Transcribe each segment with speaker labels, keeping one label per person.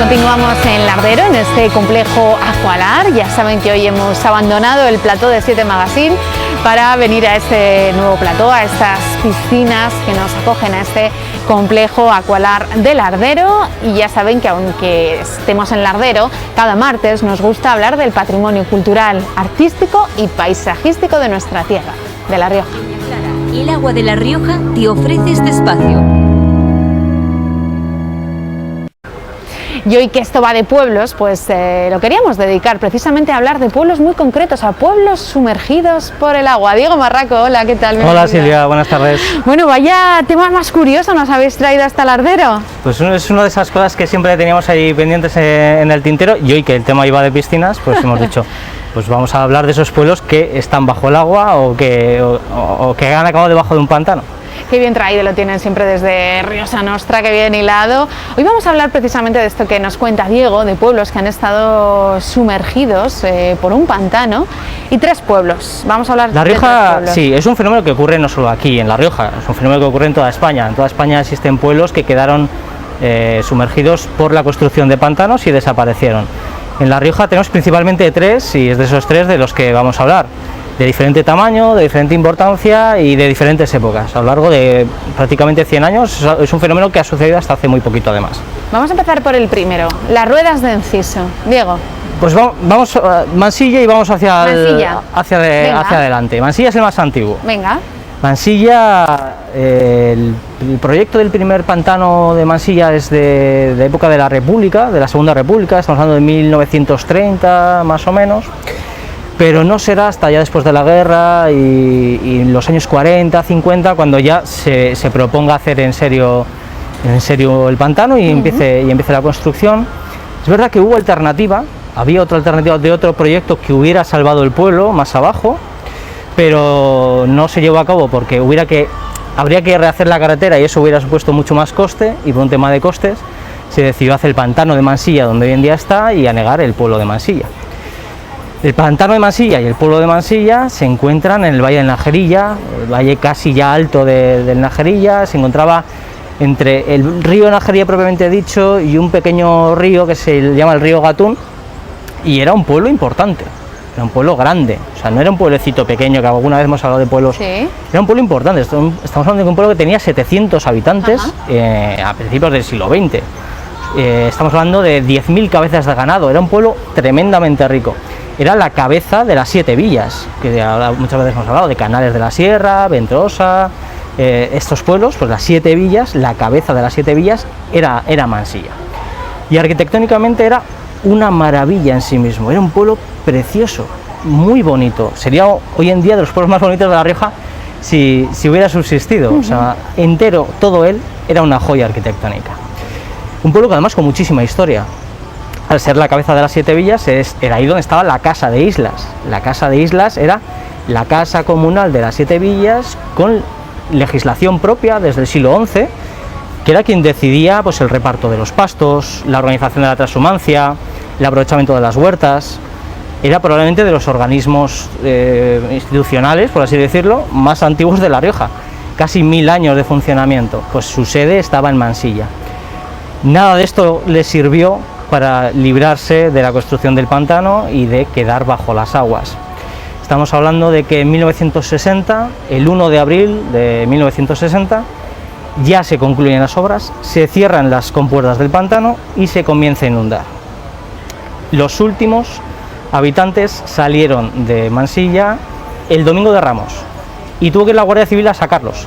Speaker 1: Continuamos en Lardero, en este complejo Aqualar. Ya saben que hoy hemos abandonado el plató de 7 Magazine para venir a este nuevo plató, a estas piscinas que nos acogen a este complejo Aqualar de Lardero. Y ya saben que aunque estemos en Lardero, cada martes nos gusta hablar del patrimonio cultural, artístico y paisajístico de nuestra tierra, de La Rioja.
Speaker 2: El agua de La Rioja te ofrece este espacio.
Speaker 1: Y hoy que esto va de pueblos, pues lo queríamos dedicar precisamente a hablar de pueblos muy concretos, a pueblos sumergidos por el agua. Diego Marraco, hola, ¿qué tal?
Speaker 3: Bienvenida. Hola Silvia, buenas tardes.
Speaker 1: Bueno, vaya tema más curioso nos habéis traído hasta Lardero.
Speaker 3: Pues es una de esas cosas que siempre teníamos ahí pendientes en el tintero, y hoy que el tema iba de piscinas, pues hemos dicho, pues vamos a hablar de esos pueblos que están bajo el agua o que han acabado debajo de un pantano.
Speaker 1: Qué bien traído lo tienen siempre desde Riosa Nostra, que bien hilado. Hoy vamos a hablar precisamente de esto que nos cuenta Diego, de pueblos que han estado sumergidos por un pantano, y 3 pueblos. Vamos a hablar
Speaker 3: La Rioja,
Speaker 1: de 3 pueblos.
Speaker 3: Sí, es un fenómeno que ocurre no solo aquí en La Rioja, es un fenómeno que ocurre en toda España. En toda España existen pueblos que quedaron sumergidos por la construcción de pantanos y desaparecieron. En La Rioja tenemos principalmente 3, y es de esos 3 de los que vamos a hablar, de diferente tamaño, de diferente importancia y de diferentes épocas. A lo largo de prácticamente 100 años es un fenómeno que ha sucedido hasta hace muy poquito además.
Speaker 1: Vamos a empezar por el primero, las ruedas de Enciso. Diego.
Speaker 3: Pues vamos a Mansilla y vamos hacia adelante. Mansilla es el más antiguo.
Speaker 1: Venga.
Speaker 3: Mansilla, el proyecto del primer pantano de Mansilla es de época de la República, de la Segunda República, estamos hablando de 1930 más o menos. Pero no será hasta ya después de la guerra y en los años 40, 50, cuando ya se proponga hacer en serio el pantano y empiece la construcción. Es verdad que hubo alternativa, había otra alternativa de otro proyecto que hubiera salvado el pueblo más abajo, pero no se llevó a cabo porque habría que rehacer la carretera y eso hubiera supuesto mucho más coste, y por un tema de costes se decidió hacer el pantano de Mansilla, donde hoy en día está, y anegar el pueblo de Mansilla. El pantano de Mansilla y el pueblo de Mansilla se encuentran en el valle del Najerilla, el valle casi ya alto del Najerilla. Se encontraba entre el río Najerilla propiamente dicho y un pequeño río que se llama el río Gatún, y era un pueblo importante, era un pueblo grande, o sea, no era un pueblecito pequeño, que alguna vez hemos hablado de pueblos,
Speaker 1: ¿sí? Era
Speaker 3: un pueblo importante. Estamos hablando de un pueblo que tenía 700 habitantes a principios del siglo XX. Estamos hablando de 10.000 cabezas de ganado, era un pueblo tremendamente rico. Era la cabeza de las 7 villas, que muchas veces hemos hablado de Canales de la Sierra, Ventrosa, estos pueblos, pues las 7 villas, la cabeza de las 7 villas era Mansilla. Y arquitectónicamente era una maravilla en sí mismo, era un pueblo precioso, muy bonito. Sería hoy en día de los pueblos más bonitos de La Rioja si hubiera subsistido, o sea, entero, todo él era una joya arquitectónica. Un pueblo que además con muchísima historia. Al ser la cabeza de las 7 villas, era ahí donde estaba la Casa de Islas. La Casa de Islas era la casa comunal de las 7 villas, con legislación propia desde el siglo XI, que era quien decidía pues, el reparto de los pastos, la organización de la trashumancia, el aprovechamiento de las huertas. Era probablemente de los organismos institucionales, por así decirlo, más antiguos de La Rioja. Casi 1000 años de funcionamiento. Pues su sede estaba en Mansilla. Nada de esto le sirvió para librarse de la construcción del pantano y de quedar bajo las aguas. Estamos hablando de que en 1960, el 1 de abril de 1960, ya se concluyen las obras, se cierran las compuertas del pantano y se comienza a inundar. Los últimos habitantes salieron de Mansilla el domingo de Ramos y tuvo que ir la Guardia Civil a sacarlos.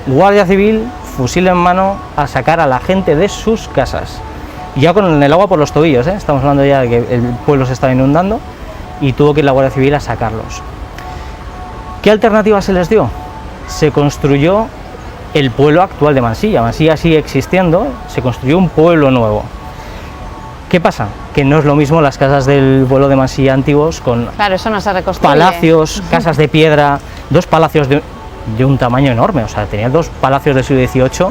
Speaker 3: Guardia Civil, fusil en mano, a sacar a la gente de sus casas. Ya con el agua por los tobillos, estamos hablando ya de que el pueblo se estaba inundando y tuvo que ir la Guardia Civil a sacarlos. ¿Qué alternativa se les dio? Se construyó el pueblo actual de Mansilla. Mansilla sigue existiendo, se construyó un pueblo nuevo. ¿Qué pasa? Que no es lo mismo las casas del pueblo de Mansilla antiguos con
Speaker 1: eso no se reconstruye.
Speaker 3: Palacios, casas de piedra, 2 palacios de un tamaño enorme, o sea, tenía 2 palacios del siglo XVIII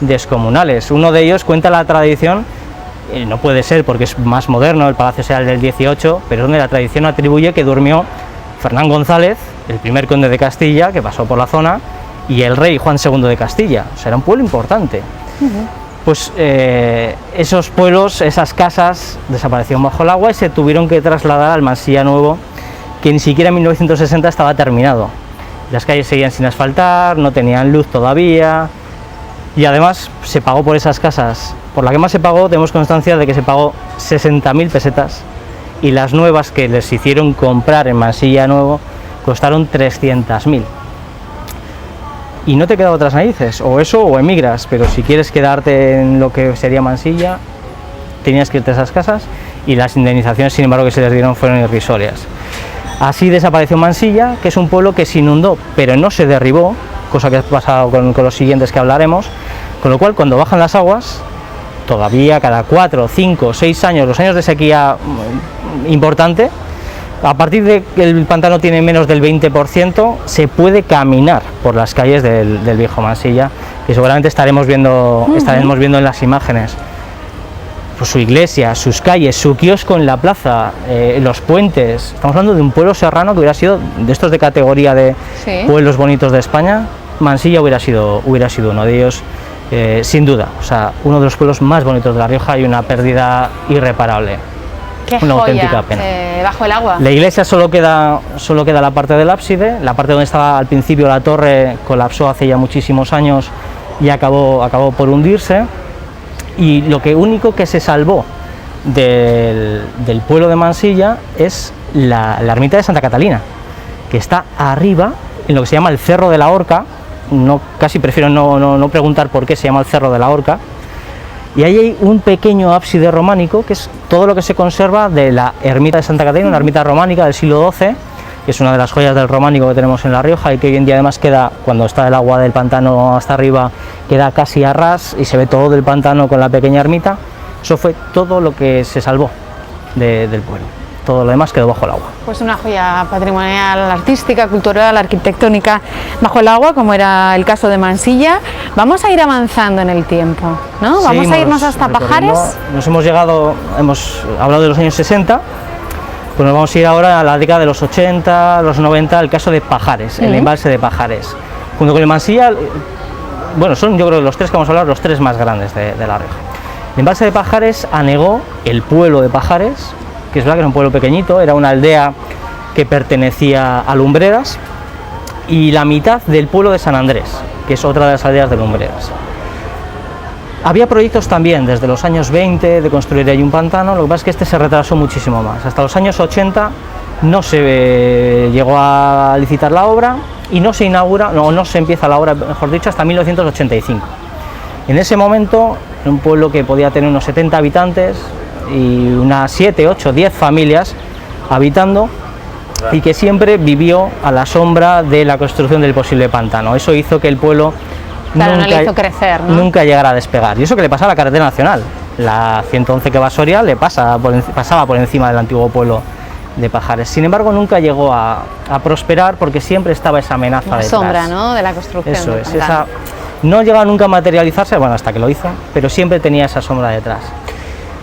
Speaker 3: descomunales. Uno de ellos cuenta la tradición, no puede ser porque es más moderno, el palacio sea el del 18, pero donde la tradición atribuye que durmió Fernán González, el primer conde de Castilla, que pasó por la zona, y el rey Juan II de Castilla. O sea, era un pueblo importante. pues esos pueblos, esas casas desaparecieron bajo el agua y se tuvieron que trasladar al Mansilla Nuevo, que ni siquiera en 1960 estaba terminado. Las calles seguían sin asfaltar, no tenían luz todavía, y además se pagó por esas casas. Por la que más se pagó, tenemos constancia de que se pagó 60.000 pesetas, y las nuevas que les hicieron comprar en Mansilla Nuevo costaron 300.000. Y no te quedan otras narices, o eso o emigras, pero si quieres quedarte en lo que sería Mansilla, tenías que irte a esas casas, y las indemnizaciones, sin embargo, que se les dieron fueron irrisorias. Así desapareció Mansilla, que es un pueblo que se inundó, pero no se derribó, cosa que ha pasado con los siguientes que hablaremos, con lo cual cuando bajan las aguas, todavía cada 4, 5, 6 años, los años de sequía importante, a partir de que el pantano tiene menos del 20%, se puede caminar por las calles del viejo Mansilla, y seguramente estaremos viendo en las imágenes pues su iglesia, sus calles, su kiosco en la plaza, los puentes. Estamos hablando de un pueblo serrano que hubiera sido, de estos de categoría de pueblos bonitos de España, Mansilla hubiera sido uno de ellos, sin duda. O sea, uno de los pueblos más bonitos de La Rioja, y una pérdida irreparable.
Speaker 1: Qué
Speaker 3: una
Speaker 1: joya,
Speaker 3: auténtica pena.
Speaker 1: Bajo el agua.
Speaker 3: La iglesia solo queda la parte del ábside, la parte donde estaba al principio la torre colapsó hace ya muchísimos años y acabó por hundirse, y lo único que se salvó del pueblo de Mansilla es la ermita de Santa Catalina, que está arriba en lo que se llama el Cerro de la Horca. Casi prefiero no preguntar por qué se llama el Cerro de la Horca. Y ahí hay un pequeño ábside románico, que es todo lo que se conserva de la ermita de Santa Catalina, una ermita románica del siglo XII, que es una de las joyas del románico que tenemos en La Rioja, y que hoy en día además queda, cuando está el agua del pantano hasta arriba, queda casi a ras y se ve todo del pantano con la pequeña ermita. Eso fue todo lo que se salvó del pueblo. Todo lo demás quedó bajo el agua.
Speaker 1: Pues una joya patrimonial, artística, cultural, arquitectónica bajo el agua, como era el caso de Mansilla. Vamos a ir avanzando en el tiempo, ¿no? Vamos a irnos hasta Pajares.
Speaker 3: Hemos hablado de los años 60, pues nos vamos a ir ahora a la década de los 80, los 90, el caso de Pajares, el embalse de Pajares. Junto con el Mansilla, bueno, son yo creo los tres que vamos a hablar, los tres más grandes de La Rioja. El embalse de Pajares anegó el pueblo de Pajares, que es verdad que era un pueblo pequeñito, era una aldea que pertenecía a Lumbreras, y la mitad del pueblo de San Andrés, que es otra de las aldeas de Lumbreras. Había proyectos también desde los años 20 de construir ahí un pantano, lo que pasa es que este se retrasó muchísimo más. Hasta los años 80 no se llegó a licitar la obra, y no se inaugura, no se empieza la obra, mejor dicho, hasta 1985. En ese momento, en un pueblo que podía tener unos 70 habitantes, y unas 7, 8, 10 familias habitando, y que siempre vivió a la sombra de la construcción del posible pantano. Eso hizo que el pueblo
Speaker 1: no le hizo crecer, ¿no?
Speaker 3: Nunca llegara a despegar. Y eso que le pasa a la carretera nacional. La 111 que va a Soria pasaba por encima del antiguo pueblo de Pajares. Sin embargo, nunca llegó a prosperar, porque siempre estaba esa amenaza detrás.
Speaker 1: La sombra, ¿no?, de la construcción.
Speaker 3: Eso es, no llegaba nunca a materializarse, bueno, hasta que lo hizo, pero siempre tenía esa sombra detrás.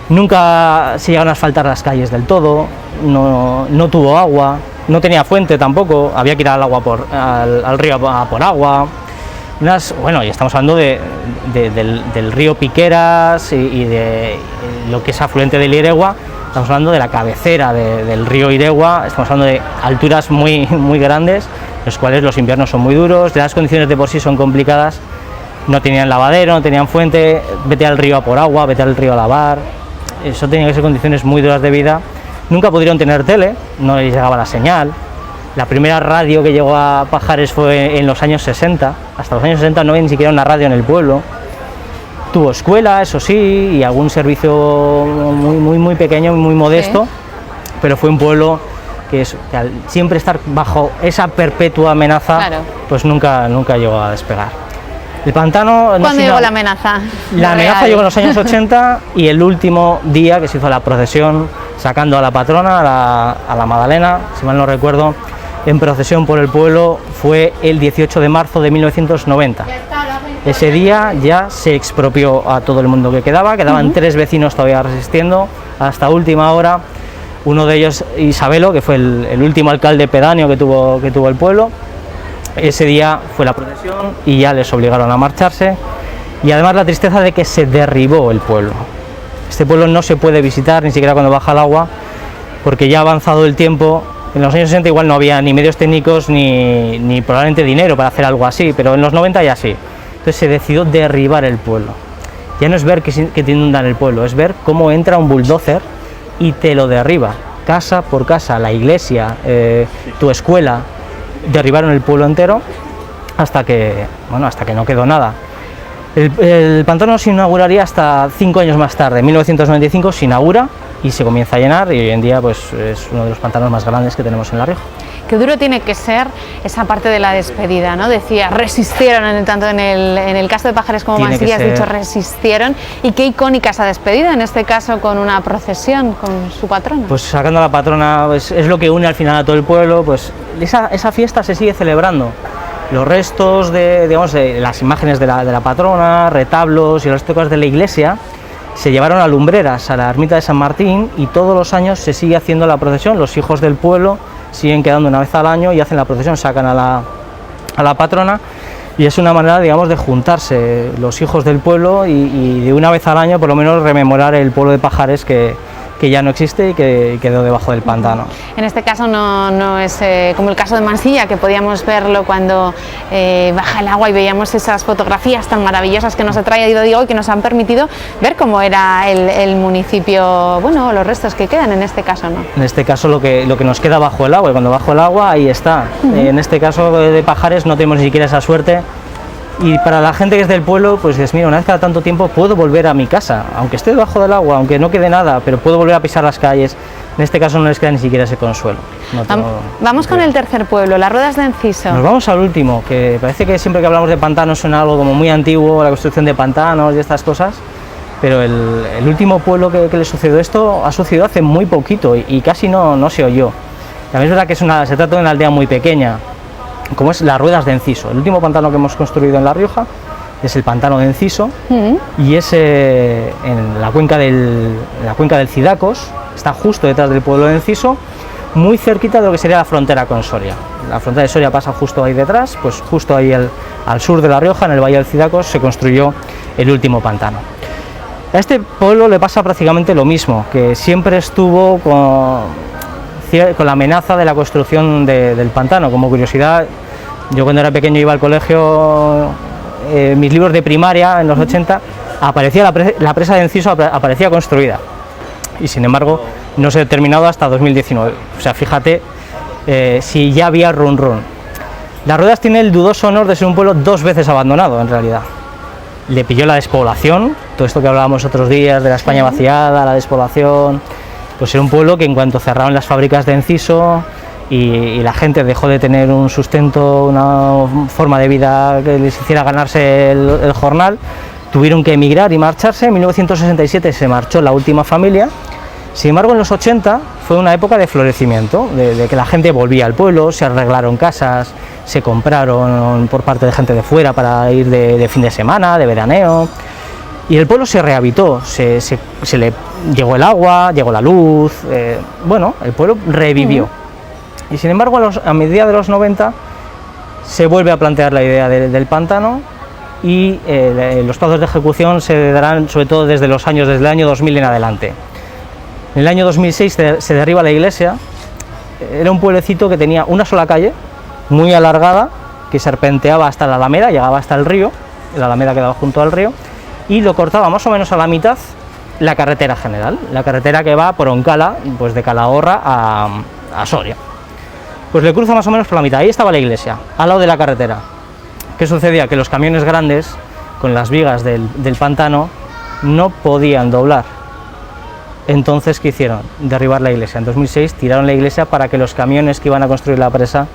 Speaker 3: Nunca se llegaron a asfaltar las calles del todo, no tuvo agua, no tenía fuente tampoco, había que ir al río por agua. Y estamos hablando del río Piqueras y de lo que es afluente del Iregua. Estamos hablando de la cabecera del río Iregua, estamos hablando de alturas muy, muy grandes, los cuales los inviernos son muy duros, las condiciones de por sí son complicadas. No tenían lavadero, no tenían fuente, vete al río a por agua, vete al río a lavar. Eso tenía que ser condiciones muy duras de vida. Nunca pudieron tener tele, no les llegaba la señal. La primera radio que llegó a Pajares fue en los años 60. Hasta los años 60 no había ni siquiera una radio en el pueblo. Tuvo escuela, eso sí, y algún servicio muy, muy, muy pequeño, muy modesto, sí. Pero fue un pueblo que al siempre estar bajo esa perpetua amenaza, claro, pues nunca llegó a despegar. El pantano...
Speaker 1: ¿Cuándo llegó la amenaza?
Speaker 3: La amenaza llegó en los años 80, y el último día que se hizo la procesión sacando a la patrona, a la Magdalena, si mal no recuerdo, en procesión por el pueblo, fue el 18 de marzo de 1990. Ese día ya se expropió a todo el mundo que quedaban 3 vecinos todavía resistiendo hasta última hora. Uno de ellos, Isabelo, que fue el último alcalde pedáneo que tuvo el pueblo. Ese día fue la procesión y ya les obligaron a marcharse, y además la tristeza de que se derribó el pueblo. Este pueblo no se puede visitar ni siquiera cuando baja el agua, porque ya ha avanzado el tiempo. En los años 60 igual no había ni medios técnicos ni probablemente dinero para hacer algo así, pero en los 90 ya sí. Entonces se decidió derribar el pueblo. Ya no es ver que te inundan el pueblo, es ver cómo entra un bulldozer y te lo derriba, casa por casa, la iglesia, tu escuela. Derribaron el pueblo entero hasta que no quedó nada. El pantano se inauguraría hasta 5 años más tarde, en 1995 se inaugura y se comienza a llenar, y hoy en día pues es uno de los pantanos más grandes que tenemos en La Rioja.
Speaker 1: Qué duro tiene que ser esa parte de la despedida, ¿no? Decía, resistieron, tanto en el caso de Pajares como Mansilla, has dicho resistieron, y qué icónica esa despedida, en este caso con una procesión con su patrona.
Speaker 3: Pues sacando a la patrona, pues, es lo que une al final a todo el pueblo, pues esa fiesta se sigue celebrando. Los restos de las imágenes de la patrona, retablos y las cosas de la iglesia se llevaron a Lumbreras, a la ermita de San Martín, y todos los años se sigue haciendo la procesión. Los hijos del pueblo siguen quedando una vez al año y hacen la procesión, sacan a la patrona, y es una manera, digamos, de juntarse los hijos del pueblo y de una vez al año por lo menos rememorar el pueblo de Pajares que ya no existe y que quedó debajo del pantano.
Speaker 1: En este caso no es como el caso de Mansilla, que podíamos verlo cuando baja el agua y veíamos esas fotografías tan maravillosas que nos ha traído Diego y que nos han permitido ver cómo era el municipio, bueno, los restos que quedan en este caso, ¿no?
Speaker 3: En este caso lo que nos queda bajo el agua, y cuando bajo el agua ahí está. En este caso de Pajares no tenemos ni siquiera esa suerte. Y para la gente que es del pueblo, pues dices, mira, una vez cada tanto tiempo puedo volver a mi casa, aunque esté debajo del agua, aunque no quede nada, pero puedo volver a pisar las calles. En este caso no les queda ni siquiera ese consuelo.
Speaker 1: Vamos con el tercer pueblo, las Ruedas de Enciso.
Speaker 3: Nos vamos al último, que parece que siempre que hablamos de pantanos suena algo como muy antiguo, la construcción de pantanos y estas cosas, pero el último pueblo que le sucedió esto ha sucedido hace muy poquito y casi no se oyó. También es verdad que se trata de una aldea muy pequeña, como es las Ruedas de Enciso. El último pantano que hemos construido en La Rioja es el pantano de Enciso, y es en la cuenca del Cidacos, está justo detrás del pueblo de Enciso, muy cerquita de lo que sería la frontera con Soria. La frontera de Soria pasa justo ahí detrás, pues justo ahí al sur de La Rioja, en el Valle del Cidacos, se construyó el último pantano. A este pueblo le pasa prácticamente lo mismo, que siempre estuvo con la amenaza de la construcción del pantano. Como curiosidad, yo cuando era pequeño iba al colegio, mis libros de primaria en los 80, aparecía la presa de Enciso, aparecía construida, y sin embargo no se ha terminado hasta 2019. O sea, fíjate si ya había run. Las Ruedas tiene el dudoso honor de ser un pueblo 2 veces abandonado, en realidad. Le pilló la despoblación, todo esto que hablábamos otros días de la España vaciada, la despoblación. Pues era un pueblo que en cuanto cerraron las fábricas de Enciso y la gente dejó de tener un sustento, una forma de vida que les hiciera ganarse el jornal, tuvieron que emigrar y marcharse. En 1967 se marchó la última familia. Sin embargo, en los 80 fue una época de florecimiento, de que la gente volvía al pueblo, se arreglaron casas, se compraron por parte de gente de fuera para ir de fin de semana, de veraneo. Y el pueblo se rehabilitó, se le llegó el agua, llegó la luz, el pueblo revivió. Y sin embargo, a mediados de los 90 se vuelve a plantear la idea del pantano, y los plazos de ejecución se darán sobre todo desde el año 2000 en adelante. En el año 2006 se derriba la iglesia. Era un pueblecito que tenía una sola calle, muy alargada, que serpenteaba hasta la Alameda, llegaba hasta el río, la Alameda quedaba junto al río, y lo cortaba más o menos a la mitad la carretera general, la carretera que va por Oncala, pues de Calahorra a Soria. Pues le cruza más o menos por la mitad, ahí estaba la iglesia, al lado de la carretera. ¿Qué sucedía? Que los camiones grandes, con las vigas del pantano, no podían doblar. Entonces, ¿qué hicieron? Derribar la iglesia. En 2006 tiraron la iglesia para que los camiones que iban a construir la presa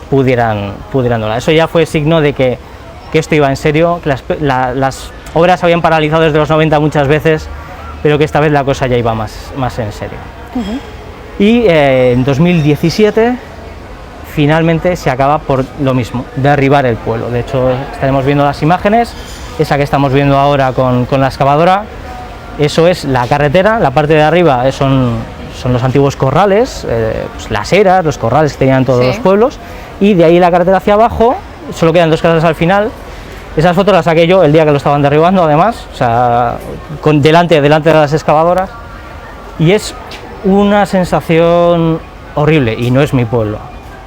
Speaker 3: pudieran doblar. Eso ya fue signo de que esto iba en serio, que las obras se habían paralizado desde los 90 muchas veces, pero que esta vez la cosa ya iba más en serio. Y en 2017 finalmente se acaba por lo mismo, derribar el pueblo. De hecho, estaremos viendo las imágenes, esa que estamos viendo ahora con la excavadora. Eso es la carretera, la parte de arriba son los antiguos corrales, pues las eras, los corrales que tenían todos los pueblos, y de ahí la carretera hacia abajo, solo quedan 2 casas al final, Esas fotos las saqué yo el día que lo estaban derribando, además, o sea, delante de las excavadoras, y es una sensación horrible, y no es mi pueblo,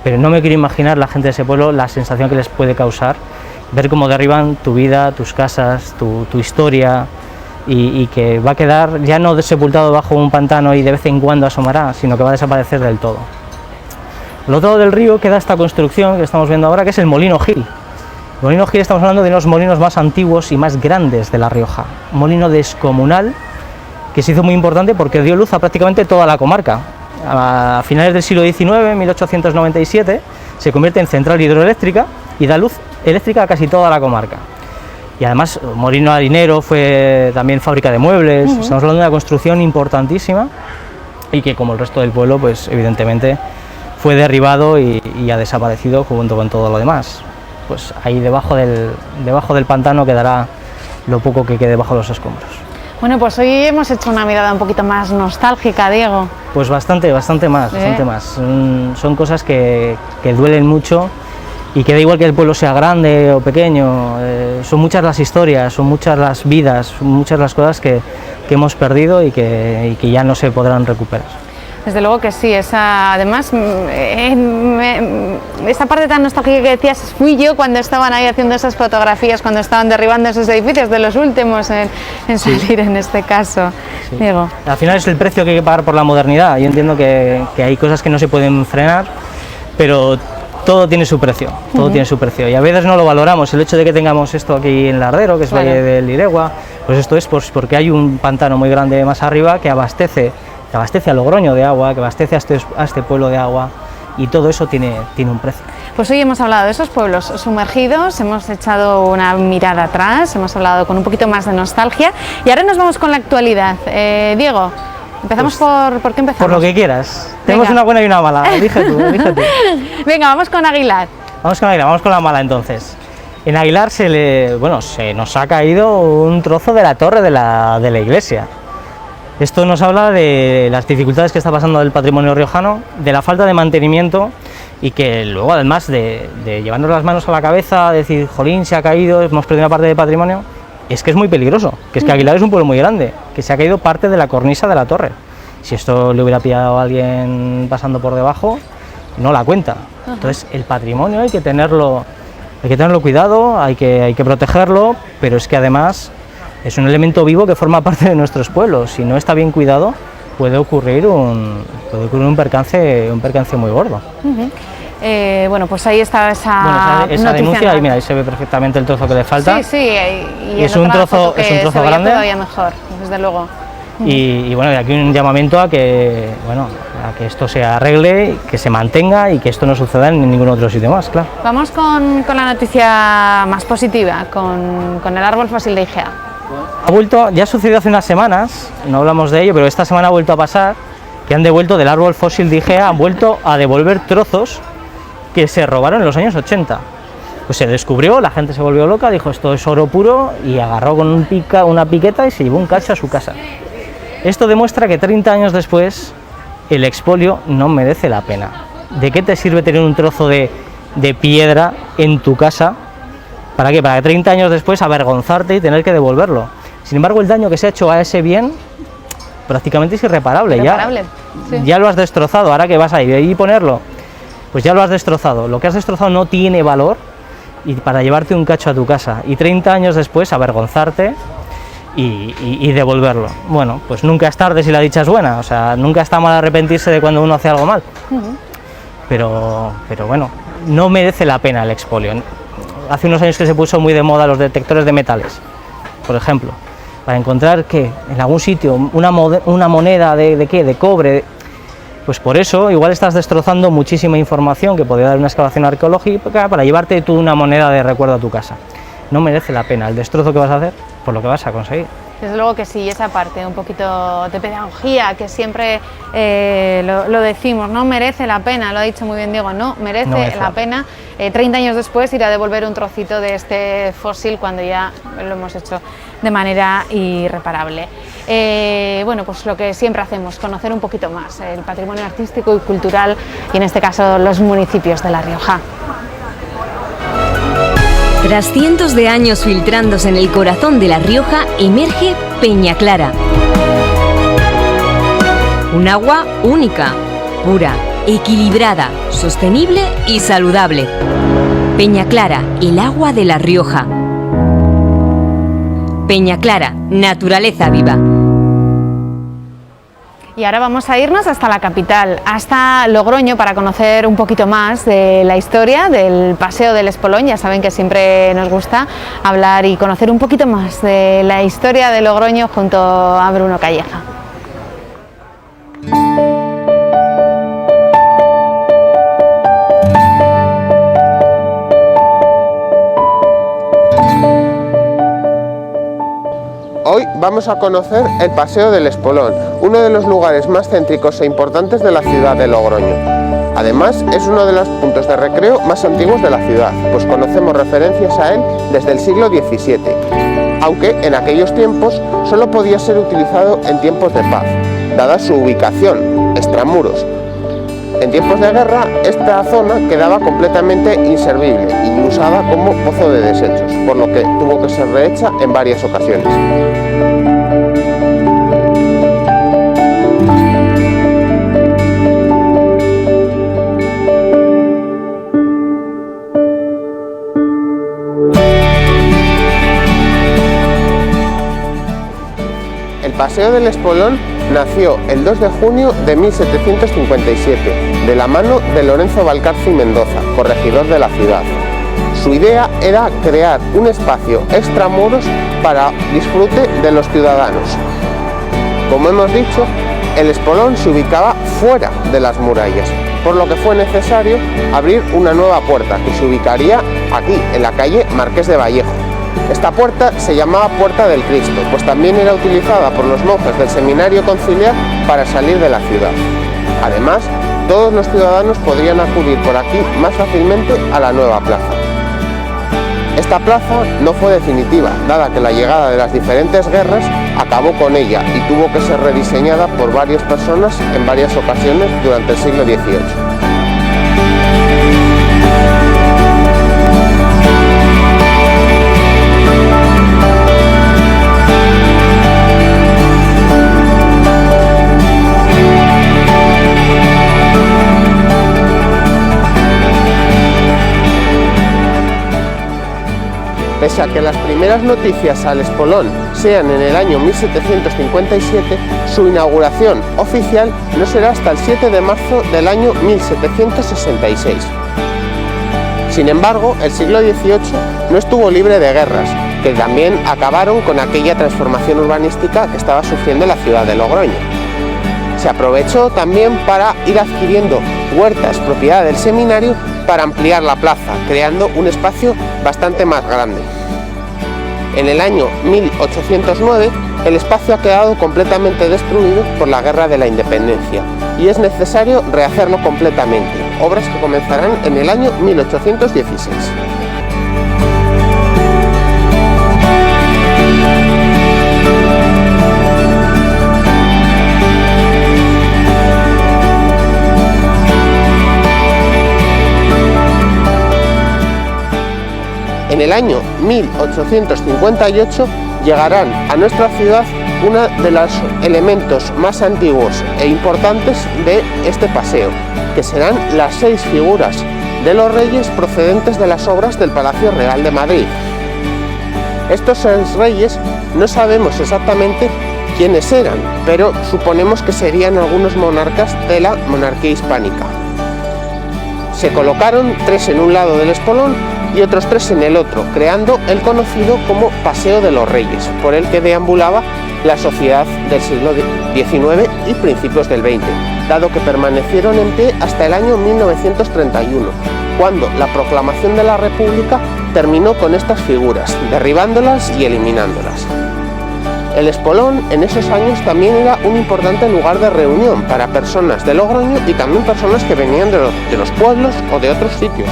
Speaker 3: pero no me quiero imaginar la gente de ese pueblo la sensación que les puede causar ver cómo derriban tu vida, tus casas, tu historia, y que va a quedar ya no sepultado bajo un pantano y de vez en cuando asomará, sino que va a desaparecer del todo. Al otro lado del río queda esta construcción que estamos viendo ahora, que es el Molino Gil. El Molino Gil, estamos hablando de unos molinos más antiguos y más grandes de La Rioja. Un molino descomunal que se hizo muy importante porque dio luz a prácticamente toda la comarca. A finales del siglo XIX, 1897, se convierte en central hidroeléctrica y da luz eléctrica a casi toda la comarca. Y además, molino harinero, fue también fábrica de muebles. Estamos hablando de una construcción importantísima y que, como el resto del pueblo, pues evidentemente fue derribado y ha desaparecido junto con todo lo demás. Pues ahí debajo del pantano quedará lo poco que quede bajo los escombros.
Speaker 1: Bueno, pues hoy hemos hecho una mirada un poquito más nostálgica, Diego.
Speaker 3: Pues bastante más. Son cosas que duelen mucho y que da igual que el pueblo sea grande o pequeño, son muchas las historias, son muchas las vidas, son muchas las cosas que hemos perdido y que ya no se podrán recuperar.
Speaker 1: Desde luego que sí, además, esta parte tan nostálgica que decías, fui yo cuando estaban ahí haciendo esas fotografías, cuando estaban derribando esos edificios, de los últimos en salir en este caso, sí. Diego.
Speaker 3: Al final es el precio que hay que pagar por la modernidad. Yo entiendo que hay cosas que no se pueden frenar, pero todo tiene su precio, tiene su precio, y a veces no lo valoramos. El hecho de que tengamos esto aquí en Lardero, que es Valle del Iregua, pues esto es porque hay un pantano muy grande más arriba que abastece a Logroño de agua, que abastece a este pueblo de agua, y todo eso tiene un precio.
Speaker 1: Pues hoy hemos hablado de esos pueblos sumergidos, hemos echado una mirada atrás, hemos hablado con un poquito más de nostalgia, y ahora nos vamos con la actualidad. Diego, empezamos ¿por qué empezamos?
Speaker 3: Por lo que quieras. Tenemos una buena y una mala, elige tú.
Speaker 1: Venga, vamos con Aguilar.
Speaker 3: Vamos con la mala entonces. En Aguilar se nos ha caído un trozo de la torre de la iglesia. Esto nos habla de las dificultades que está pasando el patrimonio riojano, de la falta de mantenimiento, y que luego, además de llevarnos las manos a la cabeza, decir, jolín, se ha caído, hemos perdido una parte del patrimonio, es que es muy peligroso, que es que Aguilar es un pueblo muy grande, que se ha caído parte de la cornisa de la torre. Si esto le hubiera pillado a alguien pasando por debajo, no la cuenta. Entonces, el patrimonio hay que tenerlo cuidado, hay que protegerlo, pero es que además es un elemento vivo que forma parte de nuestros pueblos. Si no está bien cuidado, puede ocurrir un percance muy gordo.
Speaker 1: Bueno, pues ahí está esa
Speaker 3: denuncia, y mira, ahí se ve perfectamente el trozo que le falta.
Speaker 1: Sí, y
Speaker 3: es un trozo grande,
Speaker 1: todavía mejor, desde luego.
Speaker 3: Y bueno, de aquí un llamamiento a que esto se arregle, que se mantenga y que esto no suceda en ningún otro sitio más, claro.
Speaker 1: Vamos con la noticia más positiva, con el árbol fósil de IGEA.
Speaker 3: Ya sucedió hace unas semanas, no hablamos de ello, pero esta semana ha vuelto a pasar, que han devuelto del árbol fósil de IGEA, han vuelto a devolver trozos que se robaron en los años 80. Pues se descubrió, la gente se volvió loca, dijo esto es oro puro, y agarró con una piqueta y se llevó un cacho a su casa. Esto demuestra que 30 años después el expolio no merece la pena. ¿De qué te sirve tener un trozo de piedra en tu casa? ¿Para qué? Para que 30 años después avergonzarte y tener que devolverlo. Sin embargo, el daño que se ha hecho a ese bien prácticamente es irreparable. Ya lo has destrozado. Ahora que vas a ir y ponerlo, pues ya lo has destrozado. Lo que has destrozado no tiene valor, y para llevarte un cacho a tu casa y 30 años después avergonzarte y devolverlo. Bueno, pues nunca es tarde si la dicha es buena. O sea, nunca está mal arrepentirse de cuando uno hace algo mal. Pero bueno, no merece la pena el expolio. Hace unos años que se puso muy de moda los detectores de metales, por ejemplo, para encontrar que en algún sitio una moneda de cobre, pues por eso igual estás destrozando muchísima información que podría dar una excavación arqueológica para llevarte tú una moneda de recuerdo a tu casa. No merece la pena el destrozo que vas a hacer por lo que vas a conseguir.
Speaker 1: Desde luego que sí, esa parte un poquito de pedagogía que siempre lo decimos, no merece la pena, lo ha dicho muy bien Diego, no merece la pena 30 años después ir a devolver un trocito de este fósil cuando ya lo hemos hecho de manera irreparable. Bueno, pues lo que siempre hacemos, conocer un poquito más el patrimonio artístico y cultural, y en este caso los municipios de La Rioja.
Speaker 2: Tras cientos de años filtrándose en el corazón de La Rioja, emerge Peña Clara. Un agua única, pura, equilibrada, sostenible y saludable. Peña Clara, el agua de La Rioja. Peña Clara, naturaleza viva.
Speaker 1: Y ahora vamos a irnos hasta la capital, hasta Logroño, para conocer un poquito más de la historia del Paseo del Espolón. Ya saben que siempre nos gusta hablar y conocer un poquito más de la historia de Logroño junto a Bruno Calleja.
Speaker 4: Hoy vamos a conocer el Paseo del Espolón, uno de los lugares más céntricos e importantes de la ciudad de Logroño. Además, es uno de los puntos de recreo más antiguos de la ciudad, pues conocemos referencias a él desde el siglo XVII, aunque en aquellos tiempos solo podía ser utilizado en tiempos de paz, dada su ubicación, extramuros. En tiempos de guerra, esta zona quedaba completamente inservible y usada como pozo de desechos, por lo que tuvo que ser rehecha en varias ocasiones. El Paseo del Espolón nació el 2 de junio de 1757, de la mano de Lorenzo Valcarce y Mendoza, corregidor de la ciudad. Su idea era crear un espacio extramuros para disfrute de los ciudadanos. Como hemos dicho, el Espolón se ubicaba fuera de las murallas, por lo que fue necesario abrir una nueva puerta que se ubicaría aquí, en la calle Marqués de Vallejo. Esta puerta se llamaba Puerta del Cristo, pues también era utilizada por los monjes del Seminario Conciliar para salir de la ciudad. Además, todos los ciudadanos podrían acudir por aquí más fácilmente a la nueva plaza. Esta plaza no fue definitiva, dada que la llegada de las diferentes guerras acabó con ella y tuvo que ser rediseñada por varias personas en varias ocasiones durante el siglo XVIII. Pese a que las primeras noticias al Espolón sean en el año 1757, su inauguración oficial no será hasta el 7 de marzo del año 1766. Sin embargo, el siglo XVIII no estuvo libre de guerras, que también acabaron con aquella transformación urbanística que estaba sufriendo la ciudad de Logroño. Se aprovechó también para ir adquiriendo huertas propiedad del seminario para ampliar la plaza, creando un espacio bastante más grande. En el año 1809, el espacio ha quedado completamente destruido por la Guerra de la Independencia y es necesario rehacerlo completamente, obras que comenzarán en el año 1816. En el año 1858 llegarán a nuestra ciudad uno de los elementos más antiguos e importantes de este paseo, que serán las 6 figuras de los reyes procedentes de las obras del Palacio Real de Madrid. Estos 6 reyes no sabemos exactamente quiénes eran, pero suponemos que serían algunos monarcas de la monarquía hispánica. Se colocaron 3 en un lado del Espolón y otros 3 en el otro, creando el conocido como Paseo de los Reyes, por el que deambulaba la sociedad del siglo XIX y principios del XX, dado que permanecieron en pie hasta el año 1931, cuando la proclamación de la República terminó con estas figuras, derribándolas y eliminándolas. El Espolón en esos años también era un importante lugar de reunión para personas de Logroño y también personas que venían de los pueblos o de otros sitios.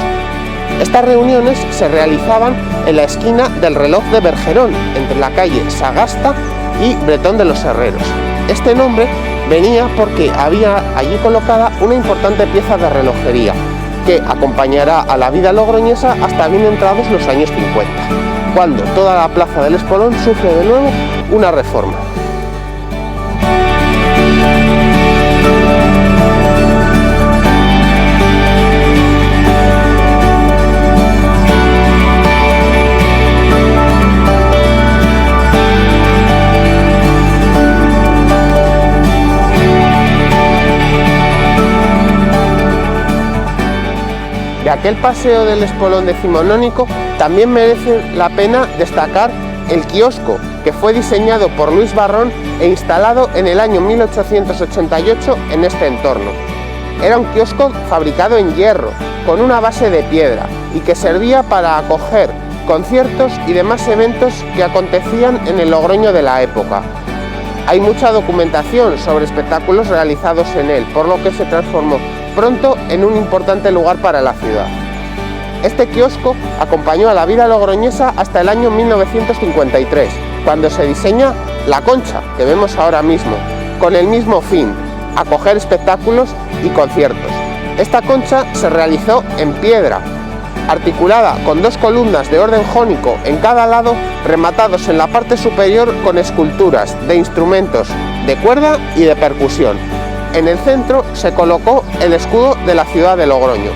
Speaker 4: Estas reuniones se realizaban en la esquina del Reloj de Bergerón, entre la calle Sagasta y Bretón de los Herreros. Este nombre venía porque había allí colocada una importante pieza de relojería, que acompañará a la vida logroñesa hasta bien entrados los años 50, cuando toda la plaza del Espolón sufre de nuevo una reforma. De aquel paseo del Espolón decimonónico también merece la pena destacar el kiosco, que fue diseñado por Luis Barrón e instalado en el año 1888 en este entorno. Era un kiosco fabricado en hierro, con una base de piedra, y que servía para acoger conciertos y demás eventos que acontecían en el Logroño de la época. Hay mucha documentación sobre espectáculos realizados en él, por lo que se transformó pronto en un importante lugar para la ciudad. Este kiosco acompañó a la vida logroñesa hasta el año 1953, cuando se diseña la concha que vemos ahora mismo, con el mismo fin, acoger espectáculos y conciertos. Esta concha se realizó en piedra, articulada con dos columnas de orden jónico en cada lado, rematados en la parte superior con esculturas de instrumentos de cuerda y de percusión. En el centro se colocó el escudo de la ciudad de Logroño.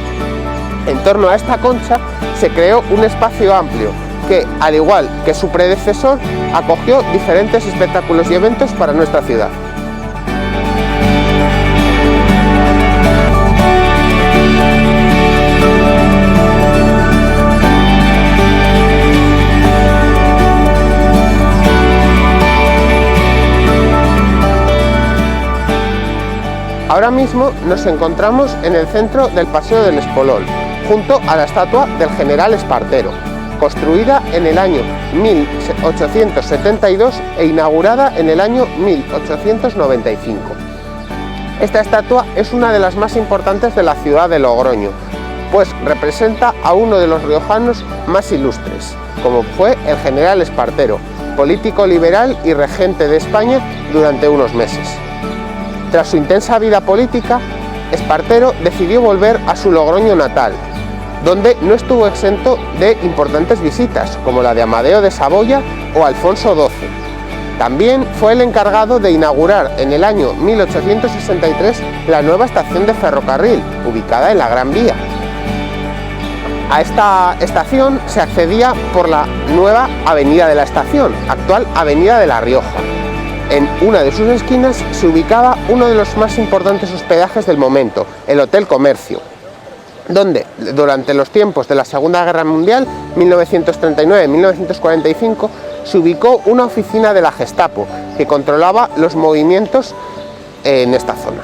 Speaker 4: En torno a esta concha se creó un espacio amplio que, al igual que su predecesor, acogió diferentes espectáculos y eventos para nuestra ciudad. Ahora mismo nos encontramos en el centro del Paseo del Espolón, junto a la estatua del general Espartero, construida en el año 1872 e inaugurada en el año 1895. Esta estatua es una de las más importantes de la ciudad de Logroño, pues representa a uno de los riojanos más ilustres, como fue el general Espartero, político liberal y regente de España durante unos meses. Tras su intensa vida política, Espartero decidió volver a su Logroño natal, donde no estuvo exento de importantes visitas, como la de Amadeo de Saboya o Alfonso XII. También fue el encargado de inaugurar en el año 1863 la nueva estación de ferrocarril, ubicada en la Gran Vía. A esta estación se accedía por la nueva Avenida de la Estación, actual Avenida de La Rioja. En una de sus esquinas se ubicaba uno de los más importantes hospedajes del momento, el Hotel Comercio, donde durante los tiempos de la Segunda Guerra Mundial, 1939-1945, se ubicó una oficina de la Gestapo que controlaba los movimientos en esta zona.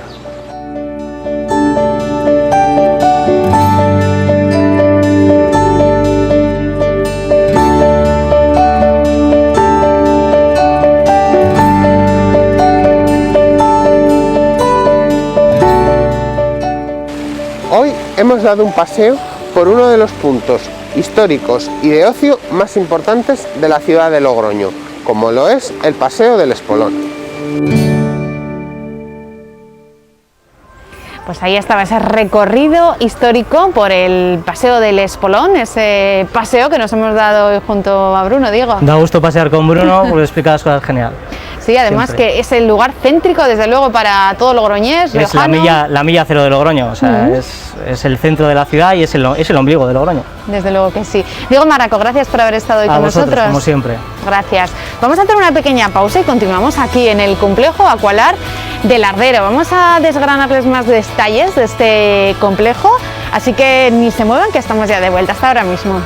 Speaker 4: Hoy hemos dado un paseo por uno de los puntos históricos y de ocio más importantes de la ciudad de Logroño, como lo es el Paseo del Espolón.
Speaker 1: Pues ahí estaba ese recorrido histórico por el Paseo del Espolón, ese paseo que nos hemos dado junto a Bruno, Diego.
Speaker 3: Da gusto pasear con Bruno porque explica las cosas genial.
Speaker 1: Sí, además
Speaker 3: Siempre.
Speaker 1: que es el lugar céntrico, desde luego, para todo logroñés,
Speaker 3: Es
Speaker 1: riojano.
Speaker 3: la milla cero de Logroño, o sea, es el centro de la ciudad y es el ombligo de Logroño.
Speaker 1: Desde luego que sí. Diego Maraco, gracias por haber estado hoy
Speaker 3: A
Speaker 1: con
Speaker 3: vosotros,
Speaker 1: nosotros.
Speaker 3: como siempre.
Speaker 1: Gracias. Vamos a hacer una pequeña pausa y continuamos aquí en el complejo Aqualar del Ardero. Vamos a desgranarles más detalles de este complejo, así que ni se muevan, que estamos ya de vuelta. Hasta ahora mismo.